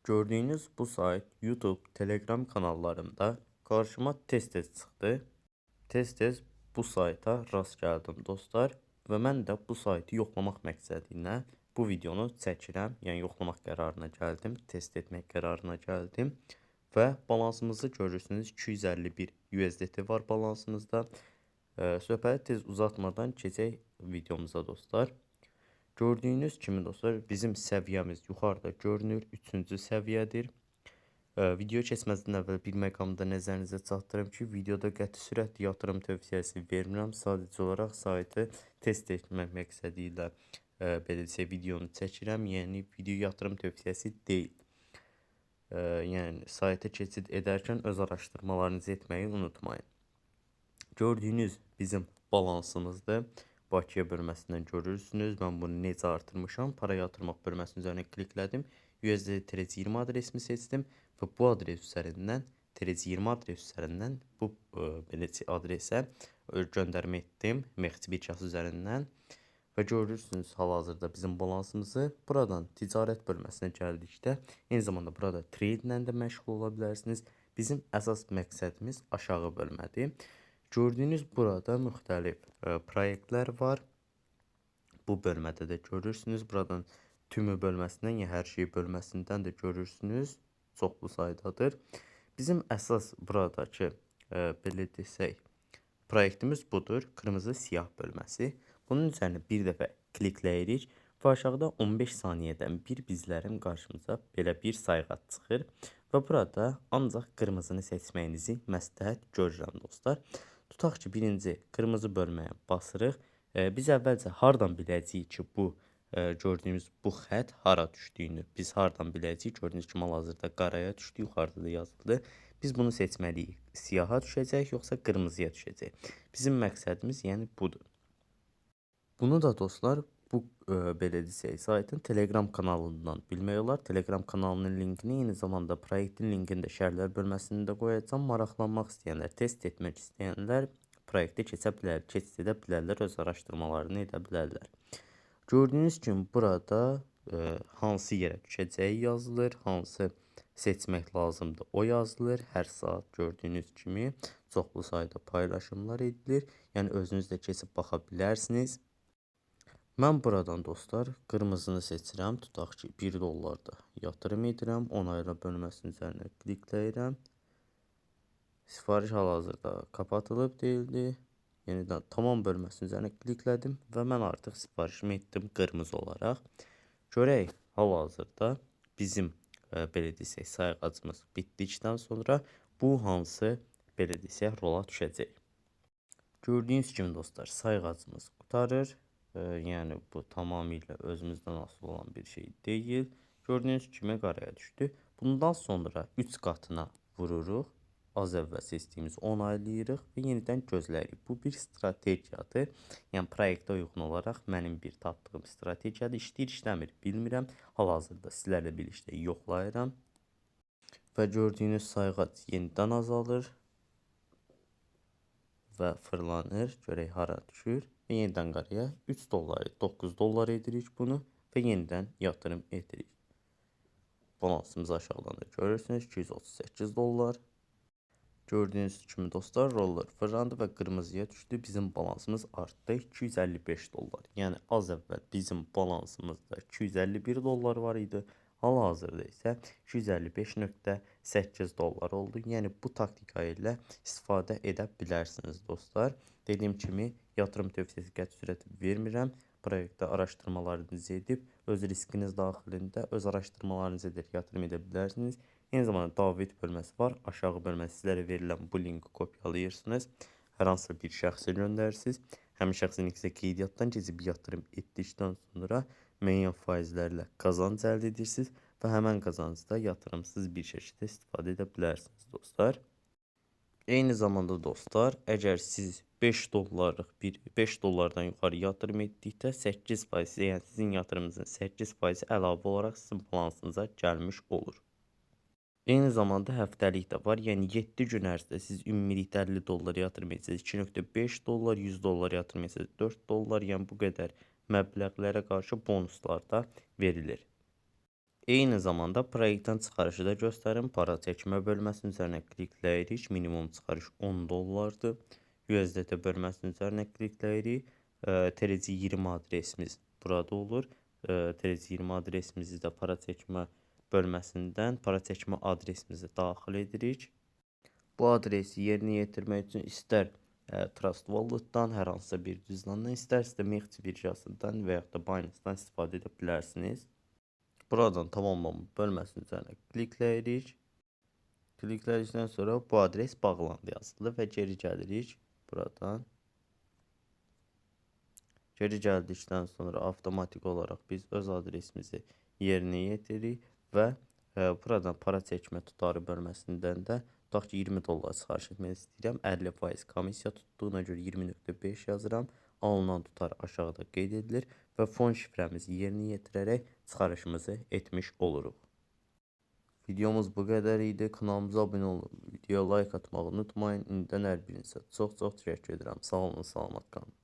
Gördüğünüz bu sayt YouTube, Telegram kanallarımda karşıma tez-tez çıxdı. Tez-tez bu sayta rast gəldim dostlar və mən də bu saytı yoxlamaq məqsədilə bu videonu çəkirəm. Yəni yoxlamaq qərarına gəldim, test etmək qərarına gəldim və balansımızı görürsünüz 251 USDT var balansımızda. Söhbəti tez uzatmadan keçək videomuza dostlar. Gördüyünüz kimi dostlar bizim səviyyəmiz yuxarıda görünür, 3-cü səviyyədir. Video keçməzdən əvvəl bir məqamda nəzərinizə çatdırım ki, videoda qəti sürətli yatırım tövsiyəsi vermirəm. Sadəcə olaraq saytı test etmək məqsədi ilə belə desək videonu çəkirəm. Yəni video yatırım tövsiyəsi deyil. Yəni sayta keçid edərkən öz araşdırmalarınızı etməyi unutmayın. Gördüyünüz bizim balansımızdır. Bakıya bölməsindən görürsünüz. Mən bunu necə artırmışam? Para yatırmaq bölməsinin üzərinə kliklədim. USD-20 adresimi seçdim və bu adres üzərindən TRC20 adres üzərindən bu belə adresə göndərmə etdim Mexçi bir kası üzərindən və görürsünüz hal-hazırda bizim balansımızı. Buradan ticarət bölməsinə gəldikdə eyni zamanda burada trade ilə də məşğul ola bilərsiniz. Bizim əsas məqsədimiz aşağı bölmədir. Gördüyünüz burada müxtəlif proyektlər var. Bu bölmədə də görürsünüz. Buradan tümü bölməsindən, yəni hər şey bölməsindən də görürsünüz. Çoxlu saydadır. Bizim əsas buradakı belə desək proyektimiz budur. Qırmızı siyah bölməsi. Bunun üzərinə bir dəfə klikləyirik və aşağıda 15 saniyədən bir bizlərin qarşımıza belə bir sayğac çıxır və burada ancaq qırmızını seçməyinizi məsləhət görürəm dostlar. Tutaq ki, birinci qırmızı bölməyə basırıq. Biz əvvəlcə hardan biləcəyik ki, bu gördüyümüz bu xətt hara düşdüyünü. Biz hardan biləcəyik? Gördüyünüz kimi hal-hazırda qaraya düşdü, yuxarıda da yazıldı. Biz bunu seçməliyik. Siyaha düşəcək, yoxsa qırmızıya düşəcək. Bizim məqsədimiz yəni budur. Bunu da dostlar bu belə desək saytın Telegram kanalından bilmək olar. Telegram kanalının linkini eyni zamanda proyektin linkini də şərhlər bölməsində qoyacağam. Maraqlanmaq istəyənlər, test etmək istəyənlər proyektə keçid edə bilərlər, öz araşdırmalarını edə bilərlər. Gördüyünüz kimi burada hansı yerə düşəcəyi yazılır, hansı seçmək lazımdır o yazılır. Hər saat gördüyünüz kimi çoxlu sayda paylaşımlar edilir. Yəni özünüz də keçib baxa bilərsiniz. Mən buradan dostlar qırmızını seçirəm. Tutaq ki 1 dollarda yatırım edirəm. Onayla bölməsinin üzərinə klikləyirəm. Sifariş hal-hazırda kapatılıb deyildi. Yenidən tamam bölməsinin üzərinə kliklədim və mən artıq sifarişimi etdim qırmızı olaraq. Görək hal-hazırda bizim belə desək sayğacımız bitdikdən sonra bu hansı belə desək rola düşəcək. Gördüyünüz kimi dostlar sayğacımız qurtarır. Yəni bu tamamilə özümüzdən asılı olan bir şey deyil. Gördüyünüz kimi qaraya düşdü. Bundan sonra 3 qatına vururuq. Az əvvəl seçdiyimiz onaylayırıq və yenidən gözləyirik. Bu bir strategiyadır. Yəni proyektə uyğun olaraq mənim bir tapdığım strategiyadır. İşləyir, işləmir bilmirəm. Hal-hazırda sizlərlə birlikdə yoxlayıram. Və gördüyünüz sayğac yenidən azalır və fırlanır. Görək hara düşür. Və yenidən qaraya 3 dolları 9 dollar edirik bunu və yenidən yatırım edirik. Balansımız aşağılanır. Görürsünüz 238 dollar. Gördüyünüz kimi dostlar roller fırlandı və qırmızıya düşdü. Bizim balansımız artdı 255 dollar. Yəni az əvvəl bizim balansımızda 251 dollar var idi. Hal-hazırda isə 255.8 dollar oldu. Yəni bu taktika ilə istifadə edə bilərsiniz dostlar. Dediyim kimi yatırım tövsiyəsi qəti sürəti vermirəm. Proyektdə araşdırmalarınızı edib öz riskiniz daxilində öz araşdırmalarınızı edib yatırım edə bilərsiniz. Eyni zamanda davet bölməsi var. Aşağı bölməsi sizlərə verilən bu linki kopyalayırsınız. Hər hansı bir şəxsə göndərirsiniz. Həmin şəxsin isə qeydiyyatdan keçib yatırım etdikdən sonra müəyyən faizlərlə qazanc əldə edirsiniz və həmən qazancda yatırımsız bir şəkildə istifadə edə bilərsiniz dostlar. Eyni zamanda dostlar, əgər siz 5 dollardan yuxarı yatırım etdikdə 8%, yəni sizin yatırımınızın 8% əlavə olaraq sizin balansınıza gəlmiş olur. Eyni zamanda həftəlik də var. Yəni 7 gün ərzində siz ümumilikdə 50 dollar yatırım etsəniz, 2.5 dollar, 100 dollar yatırım etsəniz 4 dollar, yəni bu qədər məbləğlərə qarşı bonuslar da verilir. Eyni zamanda proyektdən çıxarışı da göstərim. Para çəkmə bölməsinin üzərinə klikləyirik. Minimum çıxarış 10 dollardır. USDT bölməsinin üzərinə klikləyirik. TRC20 adresimiz burada olur. TRC20 adresimizi də para çəkmə bölməsindən para çəkmə adresimizi daxil edirik. Bu adresi yerinə yetirmək üçün istər Trust Wallet-dan, hər hansısa bir cüzdandan, istərsə də Mex birjasından və yaxud da Binance-dan istifadə edə bilərsiniz. Buradan tamamlama bölməsinin üzərinə klikləyirik. Kliklədikdən sonra bu adres bağlandı yazılır və geri gəlirik buradan. Geri gəldikdən sonra avtomatik olaraq biz öz adresimizi yerinə yetiririk və buradan para çəkmə tutarı bölməsindən də tutaq ki 20 dollar çıxarış etmək istəyirəm. 50% komissiya tutduğuna görə 20.5 yazıram. Alınan tutar aşağıda qeyd edilir və fon şifrəmizi yerinə yetirərək çıxarışımızı etmiş oluruq. Videomuz bu qədər idi. Kanalımıza abunə olun, videoya like atmağı unutmayın. İndidən hər birinizə çox təşəkkür edirəm. Sağ olun, salamat qalın.